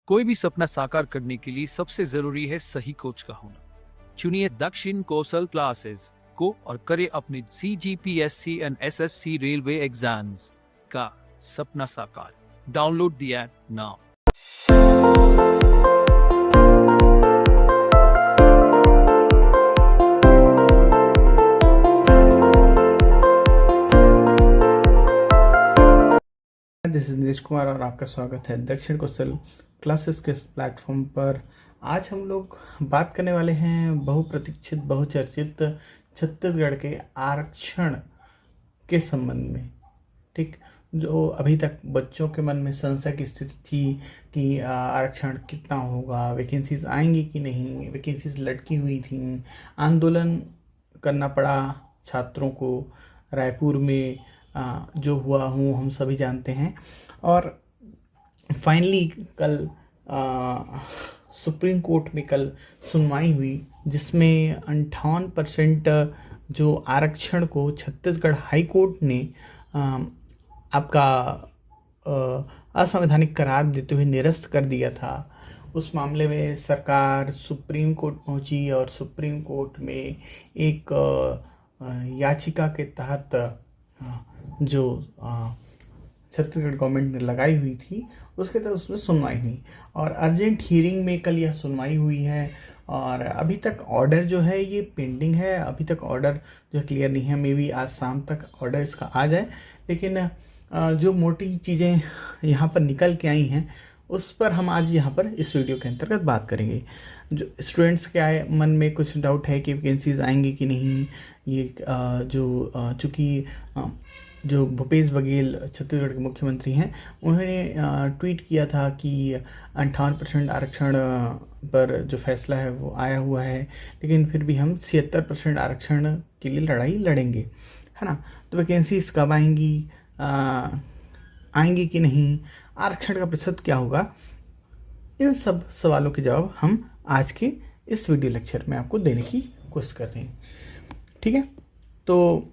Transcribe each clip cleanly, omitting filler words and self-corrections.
कोई भी सपना साकार करने के लिए सबसे जरूरी है सही कोच का होना। चुनिए दक्षिण कौशल क्लासेस को और करें अपने CGPSC and SSC railway exams का सपना साकार। Download the app now. This is Neeraj Kumar और आपका स्वागत है दक्षिण कौशल क्लासेस के इस प्लेटफॉर्म पर। आज हम लोग बात करने वाले हैं बहुप्रतीक्षित बहुचर्चित छत्तीसगढ़ के आरक्षण के संबंध में। ठीक, जो अभी तक बच्चों के मन में संशय की स्थिति थी कि आरक्षण कितना होगा, वैकेंसीज आएंगी कि नहीं, वैकेंसीज लटकी हुई थी, आंदोलन करना पड़ा छात्रों को रायपुर में, जो हुआ हूँ हम सभी जानते हैं। और फाइनली कल सुप्रीम कोर्ट में कल सुनवाई हुई जिसमें 58% जो आरक्षण को छत्तीसगढ़ हाई कोर्ट ने आपका असंवैधानिक करार देते हुए निरस्त कर दिया था। उस मामले में सरकार सुप्रीम कोर्ट पहुंची और सुप्रीम कोर्ट में एक याचिका के तहत जो छत्तीसगढ़ गवर्नमेंट ने लगाई हुई थी उसके तहत उसमें सुनवाई हुई और अर्जेंट हियरिंग में कल यह सुनवाई हुई है। और अभी तक ऑर्डर जो है ये पेंडिंग है, अभी तक ऑर्डर जो क्लियर नहीं है। मे बी आज शाम तक ऑर्डर इसका आ जाए, लेकिन जो मोटी चीज़ें यहाँ पर निकल के आई हैं उस पर हम आज यहाँ पर इस वीडियो के अंतर्गत बात करेंगे। जो स्टूडेंट्स के मन में कुछ डाउट है कि वैकेंसीज आएंगी कि नहीं, ये चूँकि जो भूपेश बघेल छत्तीसगढ़ के मुख्यमंत्री हैं उन्होंने ट्वीट किया था कि 58% आरक्षण पर जो फैसला है वो आया हुआ है, लेकिन फिर भी हम 76% आरक्षण के लिए लड़ाई लड़ेंगे, है ना। तो वैकेंसीज कब आएंगी, आएंगी कि नहीं, आरक्षण का प्रतिशत क्या होगा, इन सब सवालों के जवाब हम आज के इस वीडियो लेक्चर में आपको देने की कोशिश करते हैं। ठीक है, तो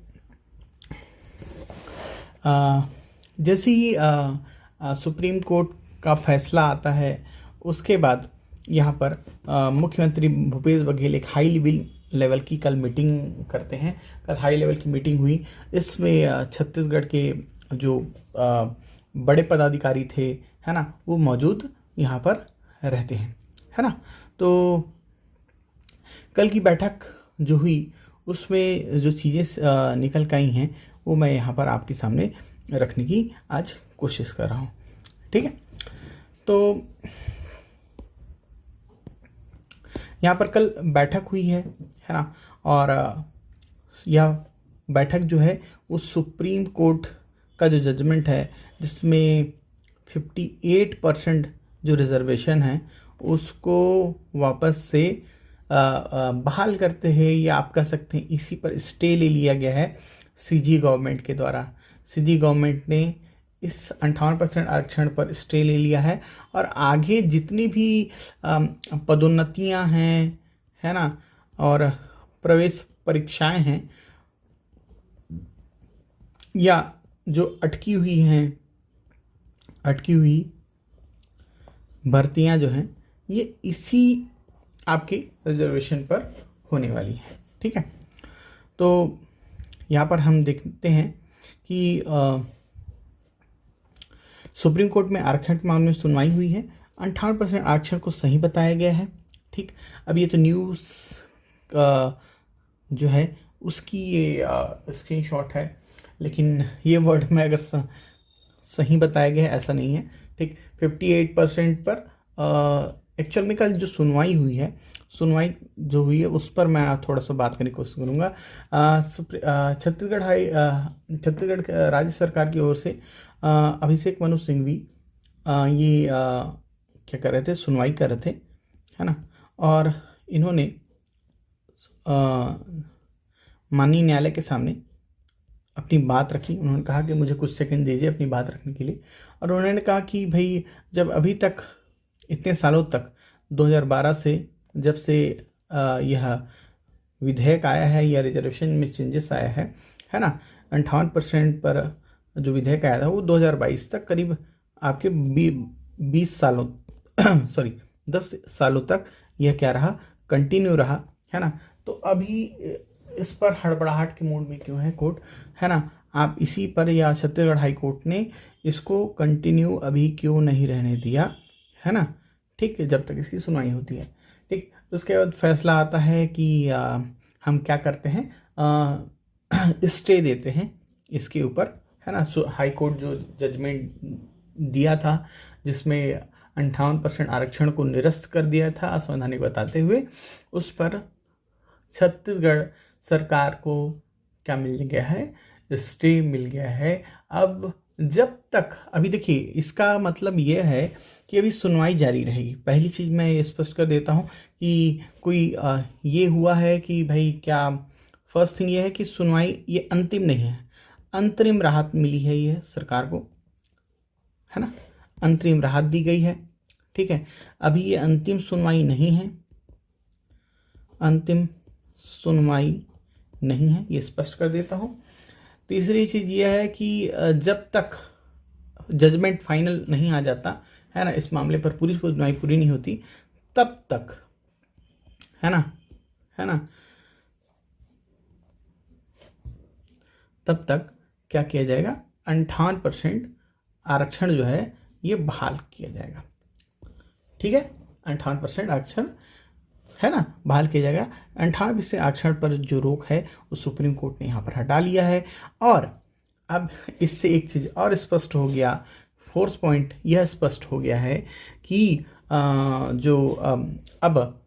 जैसे ही सुप्रीम कोर्ट का फैसला आता है उसके बाद यहाँ पर मुख्यमंत्री भूपेश बघेल एक हाई लेवल की कल मीटिंग करते हैं। कल हाई लेवल की मीटिंग हुई, इसमें छत्तीसगढ़ के जो बड़े पदाधिकारी थे, है ना, वो मौजूद यहाँ पर रहते हैं, है ना। तो कल की बैठक जो हुई उसमें जो चीज़ें निकल के आई हैं वो मैं यहाँ पर आपके सामने रखने की आज कोशिश कर रहा हूँ। ठीक है, तो यहाँ पर कल बैठक हुई है ना, और यह बैठक जो है वो सुप्रीम कोर्ट का जो जजमेंट है जिसमें 58% जो रिजर्वेशन है उसको वापस से बहाल करते हैं, या आप कह सकते हैं इसी पर स्टे ले लिया गया है सीजी गवर्नमेंट के द्वारा। सीजी गवर्नमेंट ने इस 58% आरक्षण पर स्टे ले लिया है और आगे जितनी भी पदोन्नतियां हैं, है ना, और प्रवेश परीक्षाएं हैं या जो अटकी हुई भर्तियां जो हैं ये इसी आपके रिजर्वेशन पर होने वाली है। ठीक है, तो यहाँ पर हम देखते हैं कि सुप्रीम कोर्ट में आरक्षण के मामले में सुनवाई हुई है। 58% आरक्षण को सही बताया गया है। ठीक, अब ये तो न्यूज़ जो है उसकी ये स्क्रीनशॉट है, लेकिन ये वर्ड में अगर सही बताया गया है ऐसा नहीं है। ठीक, 58% पर एक्चुअल में कल जो सुनवाई हुई है उस पर मैं थोड़ा सा बात करने की कोशिश करूँगा। छत्तीसगढ़ राज्य सरकार की ओर से अभिषेक मनु सिंघवी ये क्या कर रहे थे, सुनवाई कर रहे थे, है ना, और इन्होंने माननीय न्यायालय के सामने अपनी बात रखी। उन्होंने कहा कि मुझे कुछ सेकंड दीजिए अपनी बात रखने के लिए, और उन्होंने कहा कि भाई जब अभी तक इतने सालों तक 2012 से जब से यह विधेयक आया है या रिजर्वेशन में चेंजेस आया है ना, 58% पर जो विधेयक आया था वो 2022 तक करीब आपके 20 सालों सॉरी 10 सालों तक यह क्या रहा, कंटिन्यू रहा, है ना। तो अभी इस पर हड़बड़ाहट के मूड में क्यों है कोर्ट, है ना। आप इसी पर, या छत्तीसगढ़ हाई कोर्ट ने इसको कंटिन्यू अभी क्यों नहीं रहने दिया, है ना। ठीक है, जब तक इसकी सुनवाई होती है। ठीक, उसके बाद फैसला आता है कि हम क्या करते हैं, स्टे देते हैं इसके ऊपर, है ना। हाई कोर्ट जो जजमेंट दिया था जिसमें 58% आरक्षण को निरस्त कर दिया था असंवैधानिक बताते हुए, उस पर छत्तीसगढ़ सरकार को क्या मिल गया है, स्टे मिल गया है। अब जब तक, अभी देखिए इसका मतलब ये है कि अभी सुनवाई जारी रहेगी। पहली चीज़ मैं ये स्पष्ट कर देता हूँ कि कोई ये हुआ है कि भाई क्या, फर्स्ट थिंग ये है कि सुनवाई ये अंतिम नहीं है, अंतरिम राहत मिली है ये सरकार को, है ना। अंतरिम राहत दी गई है, ठीक है। अभी ये अंतिम सुनवाई नहीं है, अंतिम सुनवाई नहीं है, ये स्पष्ट कर देता हूँ। तीसरी चीज़ ये है कि जब तक जजमेंट फाइनल नहीं आ जाता, है ना, इस मामले पर पूरी सुनवाई पूरी नहीं होती, तब तक, है ना, तब तक क्या किया जाएगा, 58% आरक्षण जो है ये बहाल किया जाएगा। ठीक है, 58% आरक्षण, है ना, बहाल किया जाएगा। 58% आरक्षण पर जो रोक है वो सुप्रीम कोर्ट ने यहाँ पर हटा लिया है। और अब इससे एक चीज़ और स्पष्ट हो गया, फोर्थ पॉइंट यह स्पष्ट हो गया है कि अब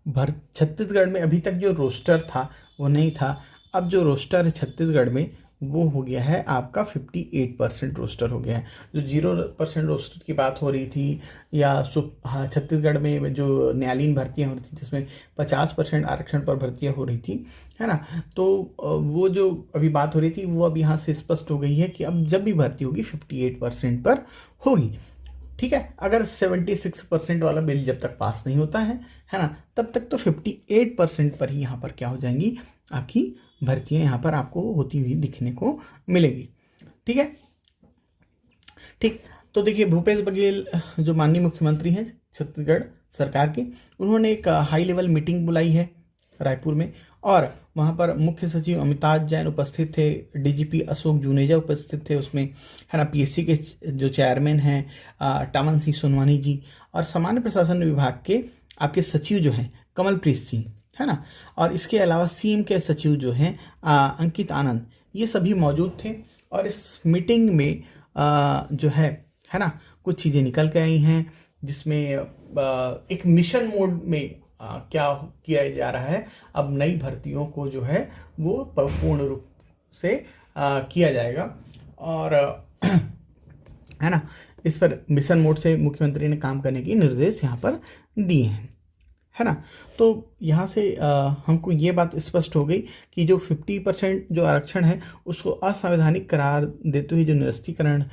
छत्तीसगढ़ में अभी तक जो रोस्टर था वो नहीं था, अब जो रोस्टर है छत्तीसगढ़ में वो हो गया है आपका 58% रोस्टर हो गया है। जो 0% रोस्टर की बात हो रही थी, या छत्तीसगढ़ में जो न्यायालयीन भर्तियाँ हो रही थी जिसमें 50% आरक्षण पर भर्तियाँ हो रही थी, है ना, तो वो जो अभी बात हो रही थी वो अब यहाँ से स्पष्ट हो गई है कि अब जब भी भर्ती होगी 58% पर होगी। ठीक है, अगर 76% वाला बिल जब तक पास नहीं होता है ना, तब तक तो 58% पर ही यहाँ पर क्या हो जाएंगी, आपकी भर्तियां यहाँ पर आपको होती हुई दिखने को मिलेगी। ठीक है, ठीक। तो देखिए भूपेश बघेल जो माननीय मुख्यमंत्री हैं छत्तीसगढ़ सरकार के, उन्होंने एक हाई लेवल मीटिंग बुलाई है रायपुर में, और वहाँ पर मुख्य सचिव अमिताभ जैन उपस्थित थे, डीजीपी अशोक जुनेजा उपस्थित थे उसमें, है ना, पीएससी के जो चेयरमैन हैं टामन सिंह सोनवानी जी, और सामान्य प्रशासन विभाग के आपके सचिव जो हैं कमलप्रीत सिंह, है ना, और इसके अलावा सीएम के सचिव जो हैं अंकित आनंद, ये सभी मौजूद थे। और इस मीटिंग में जो है ना, कुछ चीज़ें निकल के आई हैं जिसमें एक मिशन मोड में क्या किया जा रहा है, अब नई भर्तियों को जो है वो पूर्ण रूप से किया जाएगा, और है ना, इस पर मिशन मोड से मुख्यमंत्री ने काम करने की निर्देश यहाँ पर दिए हैं, है ना। तो यहाँ से हमको ये बात स्पष्ट हो गई कि जो 50% जो आरक्षण है उसको असंवैधानिक करार देते हुए जो निरस्तीकरण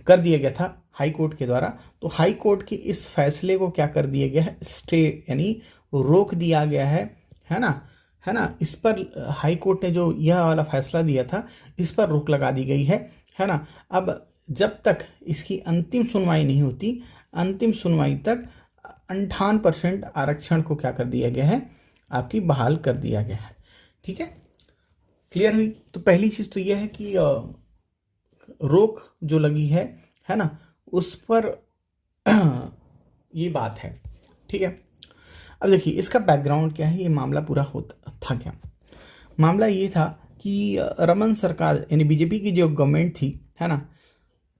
कर दिया गया था हाई कोर्ट के द्वारा, तो हाई कोर्ट के इस फैसले को क्या कर दिया गया है, स्टे यानी रोक दिया गया है ना, इस पर हाई कोर्ट ने जो यह वाला फैसला दिया था इस पर रोक लगा दी गई है ना। अब जब तक इसकी अंतिम सुनवाई नहीं होती, अंतिम सुनवाई तक 58% आरक्षण को क्या कर दिया गया है, आपकी बहाल कर दिया गया है। ठीक है, क्लियर हुई। तो पहली चीज़ तो यह है कि रोक जो लगी है ना, उस पर ये बात है। ठीक है, अब देखिए इसका बैकग्राउंड क्या है, ये मामला पूरा होता था क्या। मामला ये था कि रमन सरकार यानी बीजेपी की जो गवर्नमेंट थी, है ना,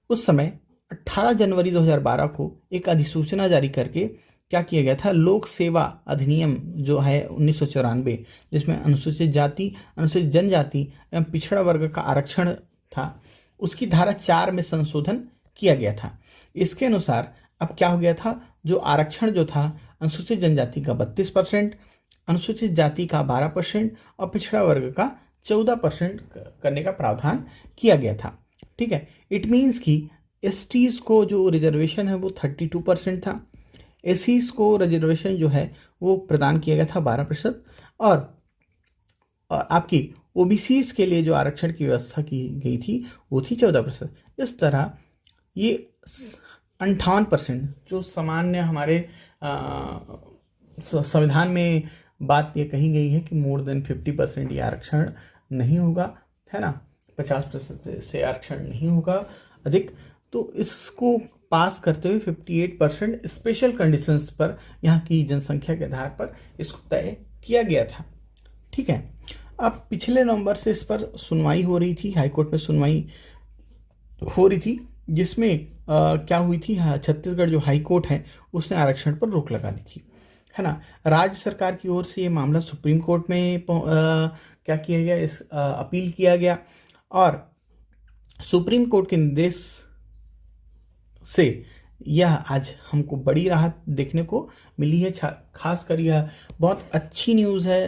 उस समय 18 जनवरी 2012 को एक अधिसूचना जारी करके क्या किया गया था, लोक सेवा अधिनियम जो है 1994, जिसमें अनुसूचित जाति, अनुसूचित जनजाति एवं पिछड़ा वर्ग का आरक्षण था, उसकी धारा 4 में संशोधन किया गया था। इसके अनुसार अब क्या हो गया था, जो आरक्षण जो था अनुसूचित जनजाति का 32%, अनुसूचित जाति का 12% और पिछड़ा वर्ग का 14% करने का प्रावधान किया गया था। ठीक है, इट मीन्स कि एसटीज को जो रिजर्वेशन है वो 32% था, एसीज को रिजर्वेशन जो है वो प्रदान किया गया था 12%, और आपकी ओबीसीज के लिए जो आरक्षण की व्यवस्था की गई थी वो थी 14%। इस तरह ये 58% जो सामान्य हमारे संविधान में बात ये कही गई है कि मोर देन 50% ये आरक्षण नहीं होगा, है ना, 50% से आरक्षण नहीं होगा अधिक। तो इसको पास करते हुए 58% स्पेशल कंडीशंस पर यहाँ की जनसंख्या के आधार पर इसको तय किया गया था। ठीक है, अब पिछले नवंबर से इस पर सुनवाई हो रही थी, हाईकोर्ट में सुनवाई हो रही थी, जिसमें क्या हुई थी, छत्तीसगढ़ जो हाई कोर्ट है उसने आरक्षण पर रोक लगा दी थी, है ना। राज्य सरकार की ओर से ये मामला सुप्रीम कोर्ट में क्या किया गया, इस अपील किया गया और सुप्रीम कोर्ट के निर्देश से यह आज हमको बड़ी राहत देखने को मिली है। खासकर यह बहुत अच्छी न्यूज़ है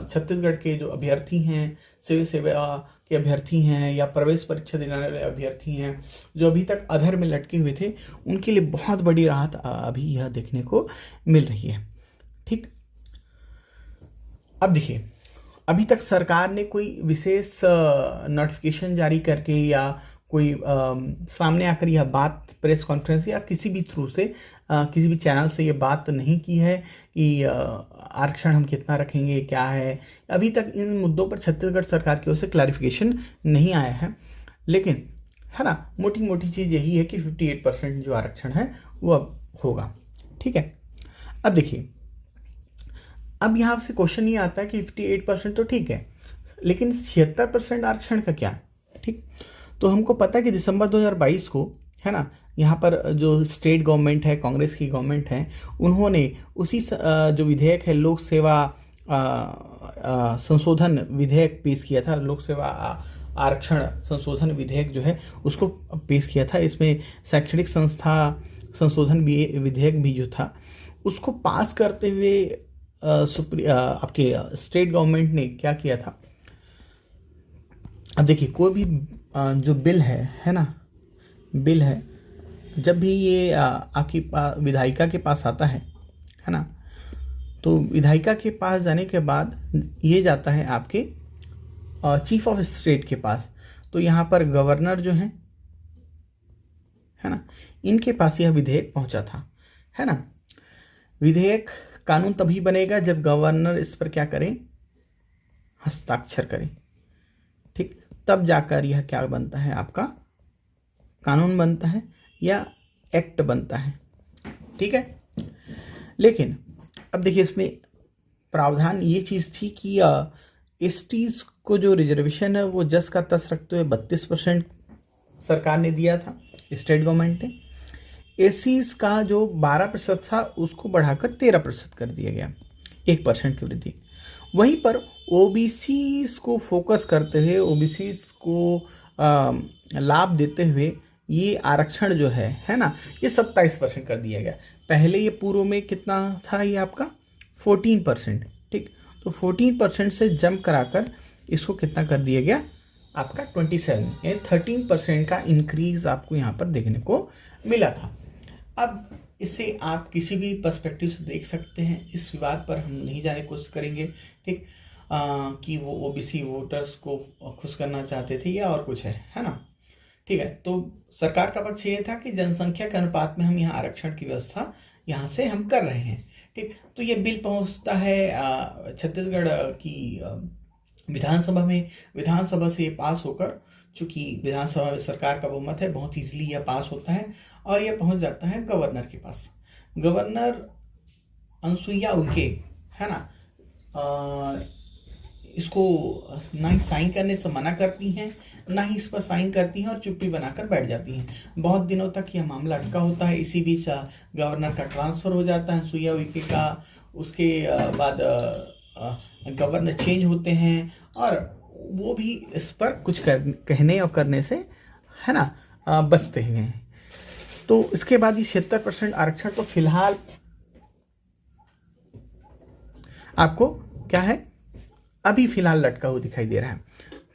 छत्तीसगढ़ के जो अभ्यर्थी हैं, सिविल सेवा के अभ्यर्थी हैं या प्रवेश परीक्षा देने वाले अभ्यर्थी हैं जो अभी तक अधर में लटके हुए थे, उनके लिए बहुत बड़ी राहत अभी यह देखने को मिल रही है। ठीक, अब देखिए, अभी तक सरकार ने कोई विशेष नोटिफिकेशन जारी करके या कोई सामने आकर यह बात प्रेस कॉन्फ्रेंस या किसी भी थ्रू से किसी भी चैनल से ये बात नहीं की है कि आरक्षण हम कितना रखेंगे, क्या है। अभी तक इन मुद्दों पर छत्तीसगढ़ सरकार की ओर से क्लैरिफिकेशन नहीं आया है, लेकिन है ना, मोटी मोटी चीज़ यही है कि 58% जो आरक्षण है वो अब होगा। ठीक है, अब देखिए, अब यहाँ से क्वेश्चन ये आता है कि 58% तो ठीक है, लेकिन 76% आरक्षण का क्या। ठीक, तो हमको पता है कि दिसंबर 2022 को, है ना, यहाँ पर जो स्टेट गवर्नमेंट है, कांग्रेस की गवर्नमेंट है, उन्होंने उसी जो विधेयक है लोक सेवा संशोधन विधेयक पेश किया था। लोक सेवा आरक्षण संशोधन विधेयक जो है उसको पेश किया था। इसमें शैक्षणिक संस्था संशोधन विधेयक भी जो था उसको पास करते हुए आपके स्टेट गवर्नमेंट ने क्या किया था। अब देखिए, कोई भी जो बिल है ना, बिल है, जब भी ये आपकी विधायिका के पास आता है ना, तो विधायिका के पास जाने के बाद ये जाता है आपके चीफ ऑफ स्टेट के पास। तो यहाँ पर गवर्नर जो है ना, इनके पास यह विधेयक पहुँचा था, है ना। विधेयक कानून तभी बनेगा जब गवर्नर इस पर क्या करें, हस्ताक्षर करें। ठीक, तब जाकर यह क्या बनता है, आपका कानून बनता है या एक्ट बनता है। ठीक है, लेकिन अब देखिए, इसमें प्रावधान ये चीज़ थी कि एसटीज को जो रिजर्वेशन है वो जस का तस रखते हुए 32% सरकार ने दिया था, स्टेट गवर्नमेंट ने। एसीज का जो 12% था उसको बढ़ाकर 13% कर दिया गया, 1% की वृद्धि। वहीं पर ओबीसीज को फोकस करते हुए, ओबीसीज को लाभ देते हुए ये आरक्षण जो है ना, ये 27% कर दिया गया। पहले ये पूर्व में कितना था, ये आपका 14%। ठीक, तो 14% से जंप कराकर इसको कितना कर दिया गया, आपका 27, यानी 13% का इंक्रीज आपको यहाँ पर देखने को मिला था। अब इसे आप किसी भी पर्सपेक्टिव से देख सकते हैं, इस विवाद पर हम नहीं जाने की कोशिश करेंगे। ठीक, कि वो ओबीसी वोटर्स को खुश करना चाहते थे या और कुछ है ना। ठीक है, तो सरकार का पक्ष ये था कि जनसंख्या के अनुपात में हम यहाँ आरक्षण की व्यवस्था यहाँ से हम कर रहे हैं। ठीक, तो ये बिल पहुँचता है छत्तीसगढ़ की विधानसभा में। विधानसभा से ये पास होकर, चूंकि विधानसभा में सरकार का बहुमत है, बहुत ईजिली यह पास होता है और यह पहुंच जाता है गवर्नर के पास। गवर्नर अनुसुईया उइके, है ना, इसको ना ही साइन करने से मना करती हैं, ना ही इस पर साइन करती हैं और चुप्पी बनाकर बैठ जाती हैं। बहुत दिनों तक यह मामला अटका होता है। इसी बीच गवर्नर का ट्रांसफ़र हो जाता है अनुसुईया उइके का। उसके बाद गवर्नर चेंज होते हैं और वो भी इस पर कुछ कहने और करने से, है ना, बचते हैं। तो इसके बाद ये 76% आरक्षण तो फिलहाल आपको क्या है, अभी फिलहाल लटका हुआ दिखाई दे रहा है।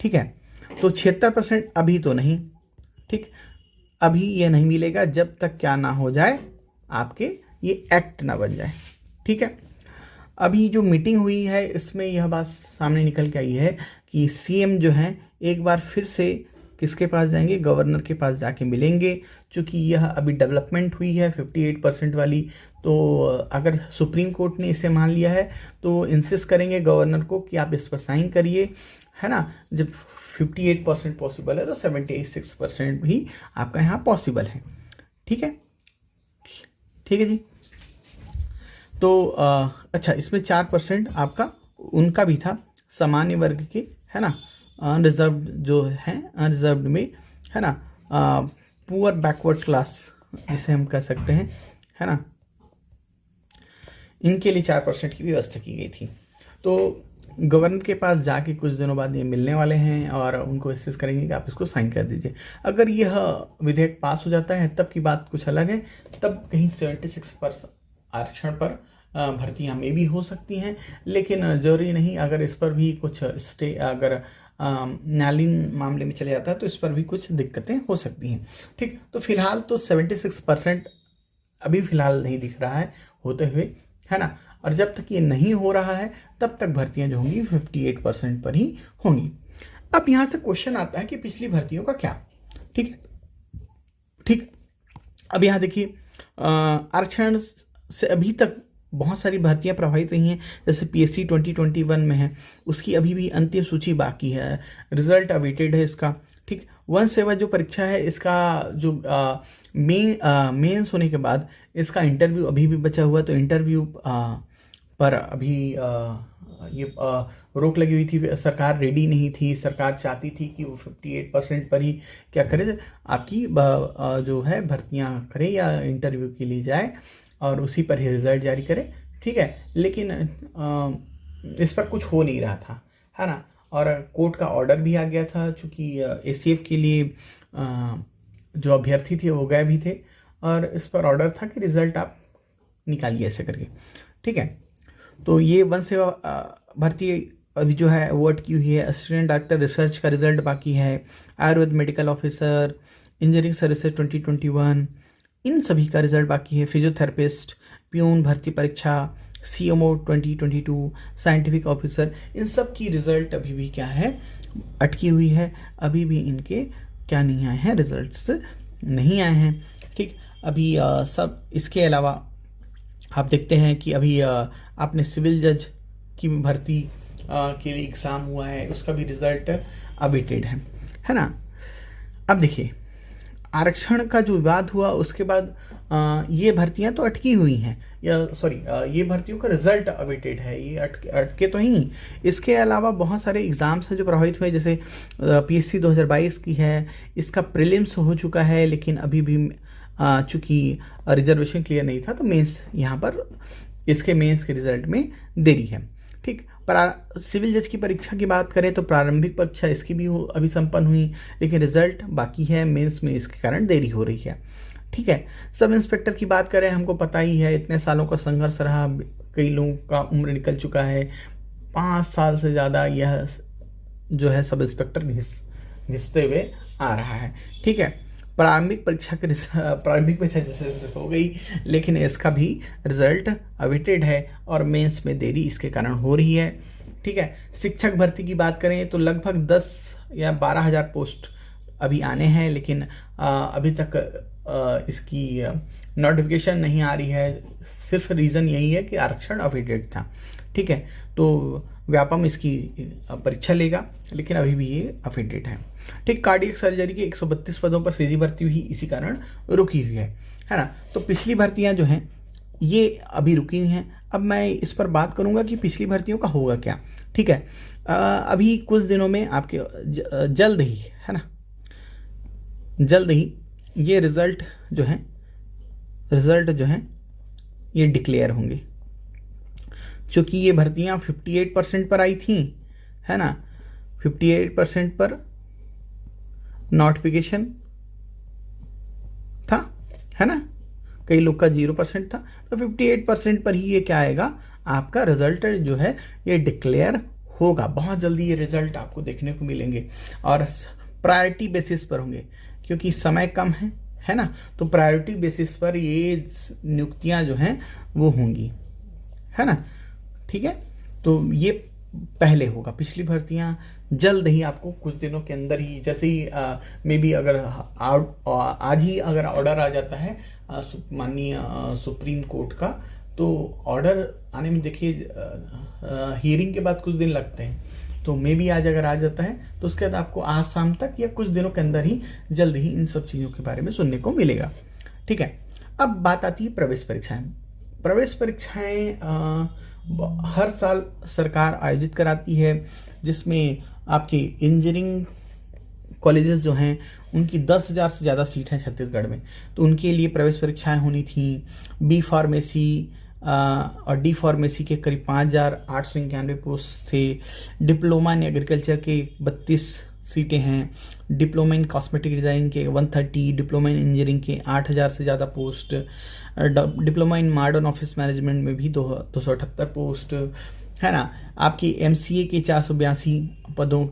ठीक है, तो 76% अभी तो नहीं। ठीक, अभी ये नहीं मिलेगा जब तक क्या ना हो जाए, आपके ये एक्ट ना बन जाए। ठीक है, अभी जो मीटिंग हुई है इसमें यह बात सामने निकल के आई है कि सीएम जो हैं एक बार फिर से किसके पास जाएंगे? गवर्नर के पास जाके मिलेंगे। चूँकि यह अभी डेवलपमेंट हुई है 58% वाली, तो अगर सुप्रीम कोर्ट ने इसे मान लिया है तो इंसिस्ट करेंगे गवर्नर को कि आप इस पर साइन करिए, है ना। जब 58% पॉसिबल है तो 76% भी आपका यहाँ पॉसिबल है। ठीक है, ठीक है जी। तो अच्छा, इसमें 4% आपका उनका भी था, सामान्य वर्ग के, है ना, अनरिजर्व्ड जो है, अनरिजर्व्ड में, है ना, पुअर बैकवर्ड क्लास जिसे हम कह सकते हैं, है ना, इनके लिए 4% की व्यवस्था की गई थी। तो गवर्नर के पास जाके कुछ दिनों बाद ये मिलने वाले हैं और उनको इंसिस्ट करेंगे कि आप इसको साइन कर दीजिए। अगर यह विधेयक पास हो जाता है तब की बात कुछ अलग है, तब कहीं 76% आरक्षण पर भर्तियां में भी हो सकती हैं, लेकिन जरूरी नहीं। अगर इस पर भी कुछ अगर न्यायालयीन मामले में चले जाता है तो इस पर भी कुछ दिक्कतें हो सकती हैं। ठीक, तो फिलहाल तो 76% अभी फिलहाल नहीं दिख रहा है होते हुए, है ना। और जब तक ये नहीं हो रहा है तब तक भर्तियां जो होंगी 58% पर ही होंगी। अब यहाँ से क्वेश्चन आता है कि पिछली भर्तियों का क्या? ठीक है, ठीक। अब यहाँ देखिए, आरक्षण से अभी तक बहुत सारी भर्तियां प्रभावित रही हैं। जैसे पीएससी 2021 में है, उसकी अभी भी अंतिम सूची बाकी है, रिजल्ट अवेटेड है इसका। ठीक, वन सेवा जो परीक्षा है इसका जो मेंस होने के बाद इसका इंटरव्यू अभी भी बचा हुआ, तो इंटरव्यू पर अभी ये रोक लगी हुई थी। सरकार रेडी नहीं थी, सरकार चाहती थी कि वो 58% पर ही क्या करे, आपकी जो है भर्तियां करे या इंटरव्यू के लिए जाए और उसी पर ही रिजल्ट जारी करे। ठीक है, लेकिन इस पर कुछ हो नहीं रहा था, है ना। और कोर्ट का ऑर्डर भी आ गया था, चूँकि एसीएफ के लिए जो अभ्यर्थी थे वो गए भी थे और इस पर ऑर्डर था कि रिजल्ट आप निकालिए ऐसे करके। ठीक है, तो ये वन सेवा भर्ती अभी जो है वो अटकी हुई है। असिस्टेंट डॉक्टर रिसर्च का रिजल्ट बाकी है, Ayurveda medical officer, engineering services 2021, इन सभी का रिजल्ट बाकी है। फिजियोथेरेपिस्ट, प्यून भर्ती परीक्षा, सीएमओ 2022, साइंटिफिक ऑफिसर, इन सब की रिजल्ट अभी भी क्या है, अटकी हुई है। अभी भी इनके क्या नहीं आए हैं, रिजल्ट्स नहीं आए हैं। ठीक, अभी सब इसके अलावा आप देखते हैं कि अभी आपने सिविल जज की भर्ती के लिए एग्ज़ाम हुआ है, उसका भी रिजल्ट अवेटेड है ना। अब देखिए, आरक्षण का जो विवाद हुआ उसके बाद ये भर्तियां तो अटकी हुई हैं, या सॉरी ये भर्तियों का रिजल्ट अवेटेड है, ये अटके तो ही। इसके अलावा बहुत सारे एग्ज़ाम्स हैं जो प्रभावित हुए, जैसे पीएससी 2022 की है, इसका प्रीलिम्स हो चुका है, लेकिन अभी भी चूँकि रिजर्वेशन क्लियर नहीं था तो मेंस यहाँ पर इसके मेंस के रिजल्ट में देरी है। ठीक, सिविल जज की परीक्षा की बात करें तो प्रारंभिक परीक्षा इसकी भी अभी संपन्न हुई, लेकिन रिजल्ट बाकी है, मेंस में इसके कारण देरी हो रही है। ठीक है, सब इंस्पेक्टर की बात करें, हमको पता ही है इतने सालों का संघर्ष रहा, कई लोगों का उम्र निकल चुका है, 5 साल से ज़्यादा यह जो है सब इंस्पेक्टर घिसते हुए आ रहा है। ठीक है, प्रारंभिक परीक्षा जैसे हो गई, लेकिन इसका भी रिजल्ट अवेटेड है और मेंस में देरी इसके कारण हो रही है। ठीक है, शिक्षक भर्ती की बात करें तो लगभग 10 या 12,000 पोस्ट अभी आने हैं, लेकिन अभी तक इसकी नोटिफिकेशन नहीं आ रही है। सिर्फ रीज़न यही है कि आरक्षण अवेटेड था। ठीक है, तो व्यापम इसकी परीक्षा लेगा, लेकिन अभी भी ये अवेटेड है। ठीक, कार्डियक सर्जरी के 132 पदों पर सीधी भर्ती हुई, इसी कारण रुकी हुई है ना। तो पिछली भर्तियां जो हैं ये अभी रुकी हुई हैं। अब मैं इस पर बात करूंगा कि पिछली भर्तियों का होगा क्या। ठीक है, अभी कुछ दिनों में आपके जल्द ही, है ना, जल्द ही ये रिजल्ट जो है ये डिक्लेयर होंगे, क्योंकि ये भर्तियां 58% पर आई थी, है ना। 58% पर नोटिफिकेशन था, है ना, कई लोग का 0% था, तो 58% पर ही ये क्या आएगा, आपका रिजल्ट जो है ये डिक्लेयर होगा। बहुत जल्दी ये रिजल्ट आपको देखने को मिलेंगे और प्रायोरिटी बेसिस पर होंगे, क्योंकि समय कम है ना, तो प्रायोरिटी बेसिस पर ये नियुक्तियां जो हैं वो होंगी, है ना। ठीक है, तो ये पहले होगा। पिछली भर्तियां जल्द ही आपको कुछ दिनों के अंदर ही, जैसे ही मे बी अगर आज ही अगर ऑर्डर आ जाता है माननीय सुप्रीम कोर्ट का, तो ऑर्डर आने में देखिए हियरिंग के बाद कुछ दिन लगते हैं, तो मे बी आज अगर आ जाता है तो उसके बाद आपको आज शाम तक या कुछ दिनों के अंदर ही जल्द ही इन सब चीज़ों के बारे में सुनने को मिलेगा। ठीक है, अब बात आती है प्रवेश परीक्षाएं। प्रवेश परीक्षाएं हर साल सरकार आयोजित कराती है, जिसमें आपकी इंजीनियरिंग कॉलेजेस जो हैं उनकी 10,000 से ज़्यादा सीट हैं छत्तीसगढ़ में, तो उनके लिए प्रवेश परीक्षाएं होनी थी। बी फार्मेसी और डी फार्मेसी के करीब 5,891 पोस्ट थे। डिप्लोमा इन एग्रीकल्चर के 32 सीटें हैं। डिप्लोमा इन कॉस्मेटिक डिज़ाइन के 130, डिप्लोमा इन इंजीनियरिंग के 8,000 से ज़्यादा post, diploma in modern office management में भी 278 पोस्ट, है ना। आपकी एमसीए के 482 पदों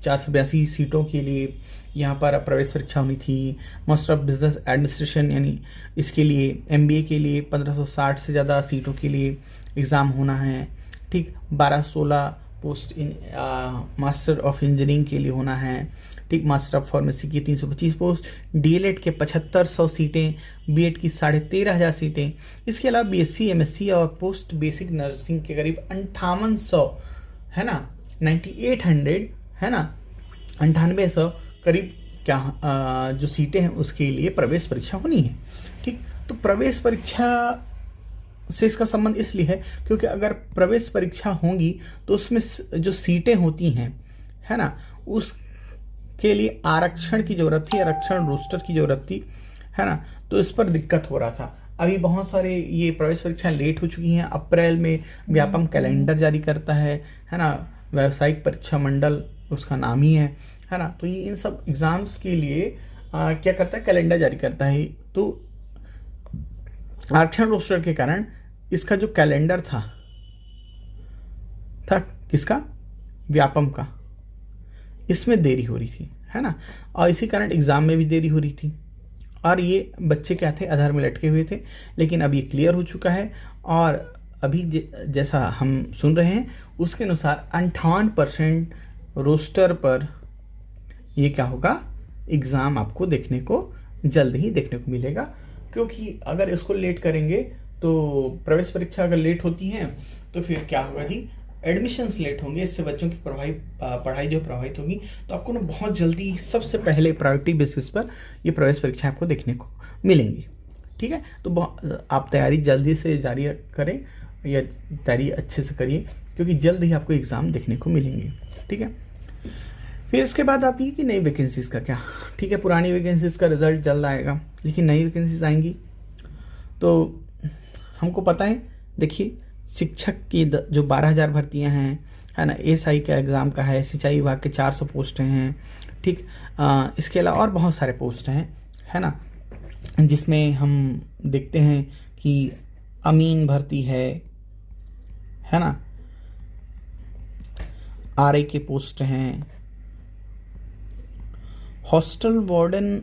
482 सीटों के लिए यहाँ पर प्रवेश परीक्षा होनी थी। मास्टर ऑफ बिजनेस एडमिनिस्ट्रेशन यानी इसके लिए, एमबीए के लिए 1560 से ज़्यादा सीटों के लिए एग्ज़ाम होना है। ठीक, 1216 post in master of engineering के लिए होना है। ठीक, मास्टर ऑफ फार्मेसी की 325 पोस्ट, डीएलएड के 7500 सीटें, बीएड की 13,500 सीटें, इसके अलावा बीएससी एमएससी और पोस्ट बेसिक नर्सिंग के करीब 5800, है ना, 9800, है ना, 9800 करीब क्या जो सीटें हैं उसके लिए प्रवेश परीक्षा होनी है। ठीक, तो प्रवेश परीक्षा से इसका संबंध इसलिए है क्योंकि अगर प्रवेश परीक्षा होंगी तो उसमें जो सीटें होती हैं, है ना, उसके लिए आरक्षण की ज़रूरत थी, आरक्षण रोस्टर की ज़रूरत थी, है ना। तो इस पर दिक्कत हो रहा था। अभी बहुत सारे ये प्रवेश परीक्षाएं लेट हो चुकी हैं। अप्रैल में व्यापम कैलेंडर जारी करता है ना, व्यावसायिक परीक्षा मंडल उसका नाम ही है ना। तो ये इन सब एग्ज़ाम्स के लिए क्या करता है, कैलेंडर जारी करता है। तो आरक्षण रोस्टर के कारण इसका जो कैलेंडर था किसका, व्यापम का, इसमें देरी हो रही थी, है ना। और इसी कारण एग्ज़ाम में भी देरी हो रही थी और ये बच्चे क्या थे, अधर में लटके हुए थे। लेकिन अब ये क्लियर हो चुका है और अभी जैसा हम सुन रहे हैं उसके अनुसार 58% रोस्टर पर ये क्या होगा, एग्ज़ाम आपको देखने को जल्द ही देखने को मिलेगा। क्योंकि अगर इसको लेट करेंगे तो प्रवेश परीक्षा अगर लेट होती हैं तो फिर क्या होगा जी, एडमिशन्स लेट होंगे, इससे बच्चों की पढ़ाई जो प्रभावित होगी। तो आपको ना बहुत जल्दी सबसे पहले प्रायोरिटी बेसिस पर ये प्रवेश परीक्षा आपको देखने को मिलेंगी। ठीक है, तो आप तैयारी जल्दी से जारी करें या तैयारी अच्छे से करिए क्योंकि जल्द ही आपको एग्ज़ाम देखने को मिलेंगे। ठीक है, फिर इसके बाद आती है कि नई वैकेंसीज़ का क्या। ठीक है, पुरानी वैकेंसीज़ का रिजल्ट जल्द आएगा लेकिन नई वैकेंसीज आएंगी। तो हमको पता है, देखिए शिक्षक की जो 12,000 भर्तियां हैं, है ना, एसआई का एग्ज़ाम का है, सिंचाई विभाग के 400 पोस्ट हैं। ठीक, इसके अलावा और बहुत सारे पोस्ट हैं, है ना, जिसमें हम देखते हैं कि अमीन भर्ती है ना, आरआई के पोस्ट हैं, हॉस्टल वार्डन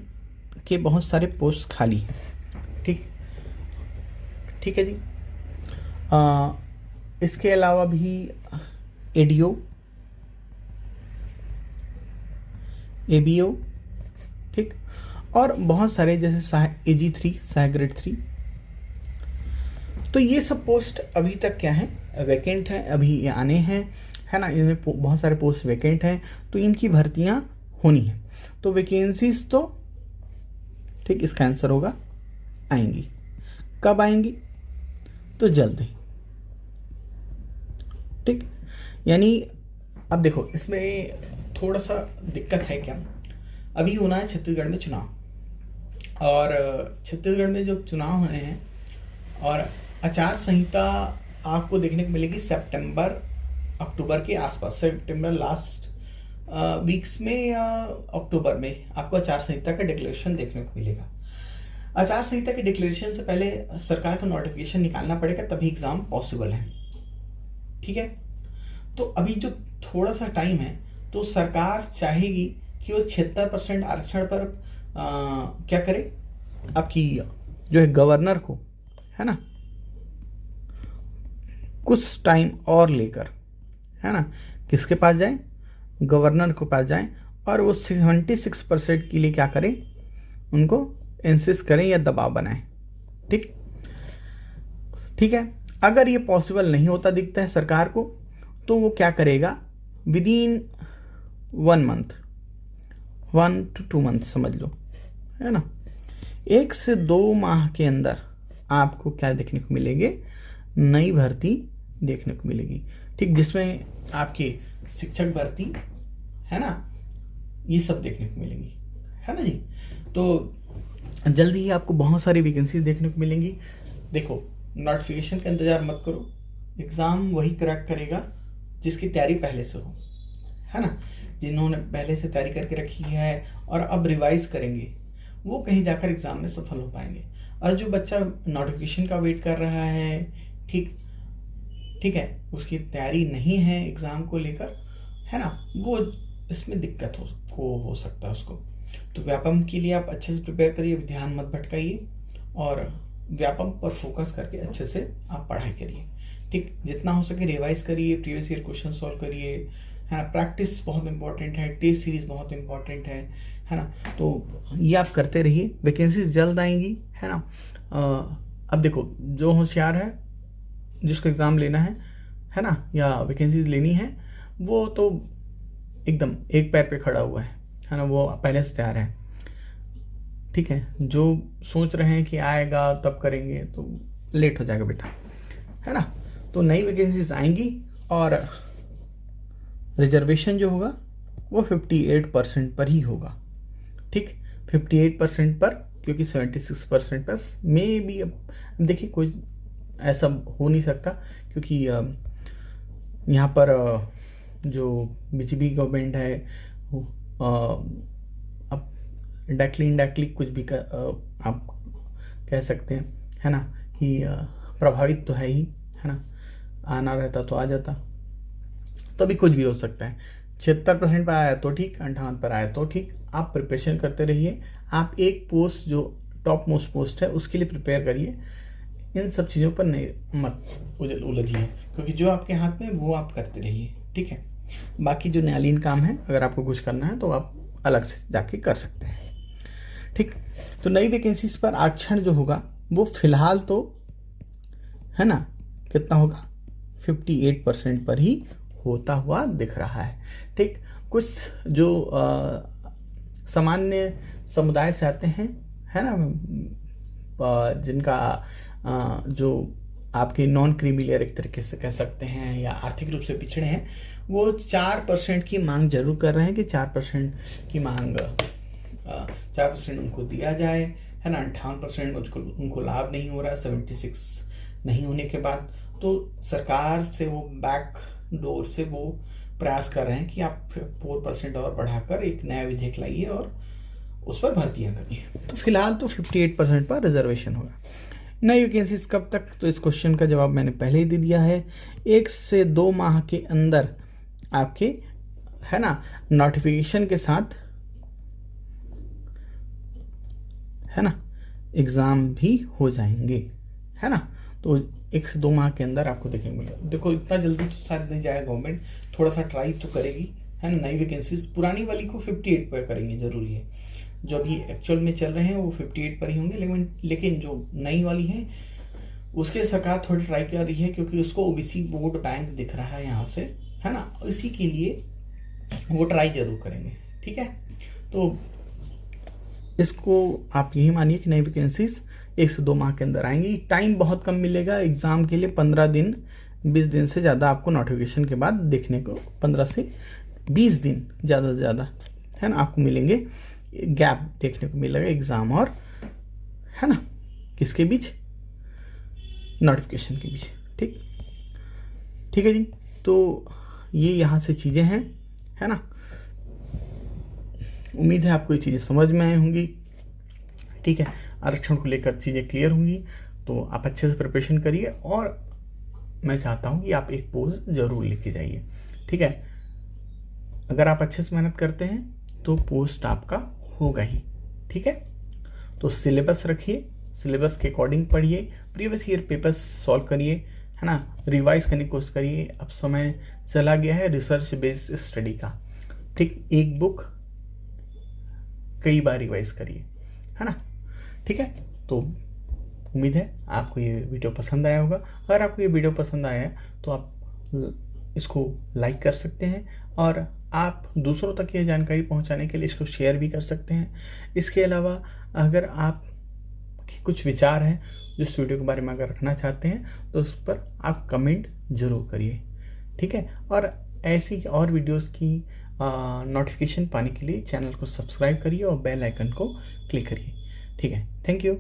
के बहुत सारे पोस्ट खाली हैं। ठीक है जी। इसके अलावा भी एडीओ, एबीओ, ठीक, और बहुत सारे जैसे AG3 सहायक ग्रेड 3। तो ये सब पोस्ट अभी तक क्या है, वैकेंट है, अभी ये आने हैं, है ना। इनमें बहुत सारे पोस्ट वैकेंट हैं तो इनकी भर्तियां होनी है। तो वैकेंसीज तो ठीक, इसका आंसर होगा आएंगी। कब आएंगी, तो जल्द ही। ठीक, यानी अब देखो इसमें थोड़ा सा दिक्कत है क्या, अभी होना है छत्तीसगढ़ में चुनाव और छत्तीसगढ़ में जो चुनाव होने हैं और आचार संहिता आपको देखने को मिलेगी सितंबर अक्टूबर के आसपास, सितंबर लास्ट वीक्स में या अक्टूबर में आपको आचार संहिता का डिक्लेरेशन देखने को मिलेगा। आचार संहिता के डिक्लेरेशन से पहले सरकार को नोटिफिकेशन निकालना पड़ेगा, तभी एग्जाम पॉसिबल है। ठीक है, तो अभी जो थोड़ा सा टाइम है तो सरकार चाहेगी कि वो 76% आरक्षण पर क्या करे, आपकी जो है गवर्नर को, है ना, कुछ टाइम और लेकर, है ना, किसके पास जाएं, गवर्नर के पास जाएं और वो 76% के लिए क्या करें, उनको इंसिस्ट करें या दबाव बनाएं। ठीक है। अगर ये पॉसिबल नहीं होता दिखता है सरकार को, तो वो क्या करेगा, with in 1 month, 1 to 2 month समझ लो, है ना, 1 से 2 माह के अंदर आपको क्या देखने को मिलेंगे, नई भर्ती देखने को मिलेगी। ठीक, जिसमें आपकी शिक्षक भर्ती, है ना, ये सब देखने को मिलेंगी, है ना जी। तो जल्दी ही आपको बहुत सारी वैकेंसीज देखने को मिलेंगी। देखो, नोटिफिकेशन का इंतजार मत करो, एग्ज़ाम वही क्रैक करेगा जिसकी तैयारी पहले से हो, है ना। जिन्होंने पहले से तैयारी करके रखी है और अब रिवाइज करेंगे, वो कहीं जाकर एग्ज़ाम में सफल हो पाएंगे। और जो बच्चा नोटिफिकेशन का वेट कर रहा है, ठीक है, उसकी तैयारी नहीं है एग्ज़ाम को लेकर, है ना, वो इसमें दिक्कत हो सकता है उसको। तो व्यापम के लिए आप अच्छे से प्रिपेयर करिए, ध्यान मत भटकाइए और व्यापम पर फोकस करके अच्छे से आप पढ़ाई करिए। ठीक, जितना हो सके रिवाइज करिए, प्रीवियस ईयर क्वेश्चन सॉल्व करिए, है ना। प्रैक्टिस बहुत इंपॉर्टेंट है, टेस्ट सीरीज बहुत इंपॉर्टेंट है ना। तो ये आप करते रहिए, वैकेंसीज जल्द आएंगी, है ना। अब देखो, जो होशियार है, जिसको एग्ज़ाम लेना है ना, या वैकेंसीज लेनी है, वो तो एकदम एक पैर पे खड़ा हुआ है ना, वो पहले से तैयार है। ठीक है, जो सोच रहे हैं कि आएगा तब करेंगे, तो लेट हो जाएगा बेटा, है ना। तो नई वैकेंसीज आएंगी और रिजर्वेशन जो होगा वो 58% पर ही होगा। ठीक, 58% पर, क्योंकि 76% पर में भी अब देखिए कोई ऐसा हो नहीं सकता, क्योंकि यहाँ पर जो बीजेपी गवर्नमेंट है, अब डायरेक्टली कुछ भी आप कह सकते हैं, है ना, कि प्रभावित तो है ही, है ना। आना रहता तो आ जाता, तो अभी कुछ भी हो सकता है। 76% पर आया तो ठीक, 58 पर आया तो ठीक। आप प्रिपरेशन करते रहिए, आप एक पोस्ट जो टॉप मोस्ट पोस्ट है उसके लिए प्रिपेयर करिए। इन सब चीज़ों पर नहीं मत उलझिए, क्योंकि जो आपके हाथ में वो आप करते रहिए। ठीक है, बाकी जो न्यायालयीन काम है, अगर आपको कुछ करना है तो आप अलग से जाके कर सकते हैं। ठीक, तो नई वैकेंसीज पर आरक्षण जो होगा वो फिलहाल तो, है ना, कितना होगा, 58% पर ही होता हुआ दिख रहा है। ठीक, कुछ जो सामान्य समुदाय से आते हैं, है ना, जिनका जो आपके नॉन क्रीमी लेयर एक तरीके से कह सकते हैं, या आर्थिक रूप से पिछड़े हैं, वो 4% की मांग जरूर कर रहे हैं कि 4% की मांग 4% उनको दिया जाए, है ना। 58% उनको लाभ नहीं हो रहा है 76 नहीं होने के बाद। तो सरकार से वो बैक डोर से वो प्रयास कर रहे हैं कि आप 4% और बढ़ाकर एक नया विधेयक लाइए और उस पर भर्तियां करिए। तो फिलहाल तो 58% पर रिजर्वेशन होगा। नई वैकेंसीज कब तक, तो इस क्वेश्चन का जवाब मैंने पहले ही दे दिया है। 1 से 2 माह के अंदर आपके, है ना, नोटिफिकेशन के साथ, है ना, एग्जाम भी हो जाएंगे, है ना। तो 1 से 2 माह के अंदर आपको देखने को मिलेगा। देखो, इतना जल्दी तो शायद नहीं जाएगा गवर्नमेंट, थोड़ा सा ट्राई तो करेगी, है ना। नई वैकेंसीज पुरानी वाली को 58 पर करेंगे, जरूरी है। जो अभी एक्चुअल में चल रहे हैं वो 58 पर ही होंगे, लेकिन जो नई वाली है उसके सरकार थोड़ी ट्राई कर रही है, क्योंकि उसको ओबीसी वोट बैंक दिख रहा है यहाँ से, है ना। इसी के लिए वो ट्राई जरूर करेंगे। ठीक है, तो इसको आप यही मानिए कि नई वैकेंसीज 1 से 2 माह के अंदर आएंगी। टाइम बहुत कम मिलेगा एग्जाम के लिए, 15 दिन 20 दिन से ज़्यादा आपको नोटिफिकेशन के बाद देखने को, 15 से 20 दिन ज़्यादा से ज़्यादा, है ना, आपको मिलेंगे। गैप देखने को मिलेगा एग्जाम और, है ना, किसके बीच, नोटिफिकेशन के बीच। ठीक है जी। तो ये यहाँ से चीज़ें हैं, है ना। उम्मीद है आपको ये चीज़ें समझ में आई होंगी। ठीक है, आरक्षण को लेकर चीज़ें क्लियर होंगी, तो आप अच्छे से प्रिपरेशन करिए और मैं चाहता हूँ कि आप एक पोस्ट जरूर लेके जाइए। ठीक है, अगर आप अच्छे से मेहनत करते हैं तो पोस्ट आपका होगा ही। ठीक है, तो सिलेबस रखिए, सिलेबस के अकॉर्डिंग पढ़िए, प्रीवियस ईयर पेपर्स सॉल्व करिए, है ना, रिवाइज करने की कोशिश करिए। अब समय चला गया है रिसर्च बेस्ड स्टडी का, ठीक, एक बुक कई बार रिवाइज करिए, है ना, ठीक है। तो उम्मीद है आपको ये वीडियो पसंद आया होगा। अगर आपको ये वीडियो पसंद आया है तो आप इसको लाइक कर सकते हैं और आप दूसरों तक ये जानकारी पहुंचाने के लिए इसको शेयर भी कर सकते हैं। इसके अलावा अगर आप कुछ विचार हैं जिस वीडियो के बारे में अगर रखना चाहते हैं तो उस पर आप कमेंट ज़रूर करिए, ठीक है। और ऐसी और वीडियोस की नोटिफिकेशन पाने के लिए चैनल को सब्सक्राइब करिए और बेल आइकन को क्लिक करिए, ठीक है। Thank you.